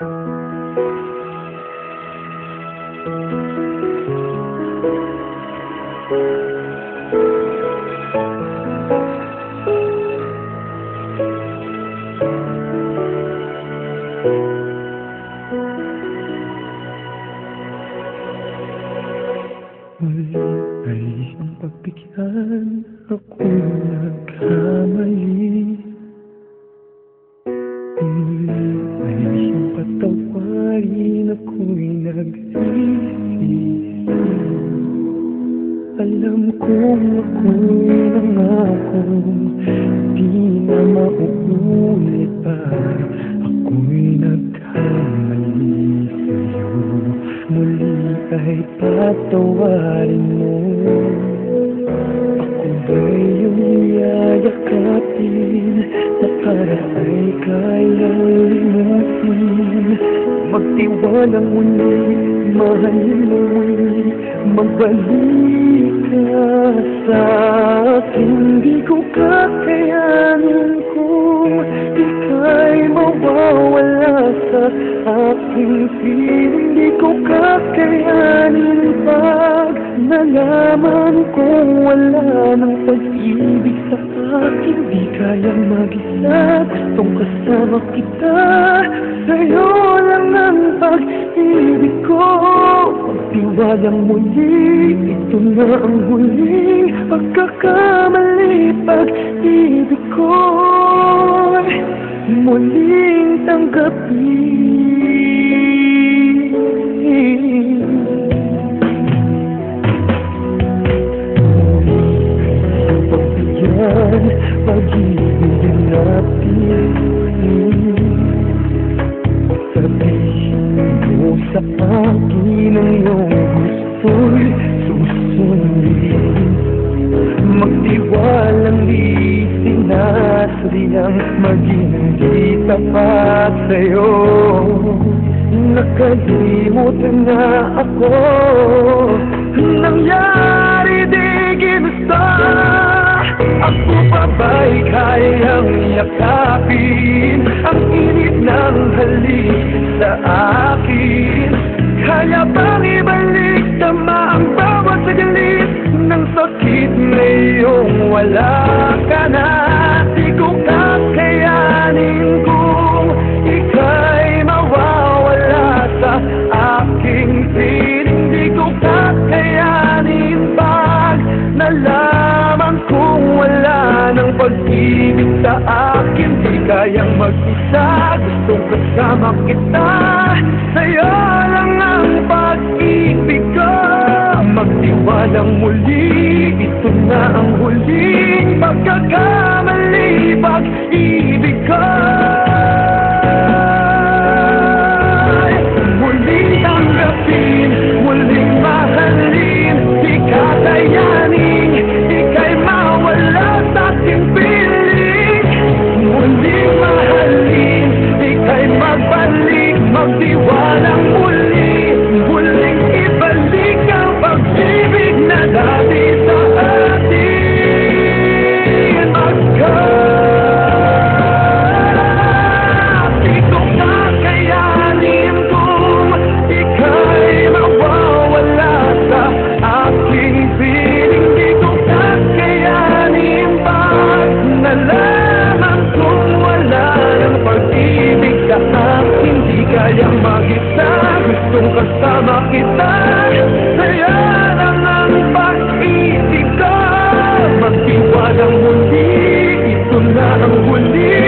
Muli ay ang pagbigyan, ako'y nagkamali. Muli ay ang patawarin, ako'y nagsisisi. Alam kong ako'y nangakong di na mauulit pa. Ako'y nagkamali sa'yo. Muli ay patawarin mo. Ako ba'y iyong yayakapin na para ay kayang limutin? Magtiwalang muli, mahalin mo muli, magbalik ka sa akin. Di ko kakayanin kung ika'y mawawala sa aking piling. Di ko kakayanin pag nalaman kong wala ng pag-ibig sa akin. Di kayang mag-isa, gustong kasama kita. Sa'yo lang ang pag-ibig ko. Pagtiwalang muli, ito na ang huling pagkakamali. Pag-ibig ko muling tanggapin. Pagbigyan, pag-ibig natin. Sabihin mo sa akin ang iyong gusto'y susundin. Magtiwalang di sinasadyang maging di tapat sa'yo. Nakalimutan na ako, nangyari di ginusto. Ako pa ba'y kayang yakapin ang init ng halik sa akin? Kaya bang ibalik tama ang bawat saglit ng sakit ngayong wala ka na? Di ko kakayanin kung ika'y mawawala sa aking piling. Di ko kakayanin pag nalaman kong wala ng pag-ibig sa akin. Di kayang mag-isa, gustong kasama kita. Sa'yo lang ang pag-ibig ko. Magtiwalang muli, ito na ang huling pagkakamali. Pag-ibig ko muling tanggapin, muling mahalin. Di kakayanin, ika'y mawala sa aking piling. Muling mahalin, ika'y magbalik, magtiwalang muli. Muling ibalik ang pag-ibig na dati sa atin. Di ko kakayanin kung ika'y mawawala sa aking piling. Di ko kakayanin pag nalaman kong wala ng pag-ibig sa akin. Di kayang mag-isa, gustong kasama kita. Sa'yo lang ang pag-ibig ko. Magtiwalang muli, ito na ang huli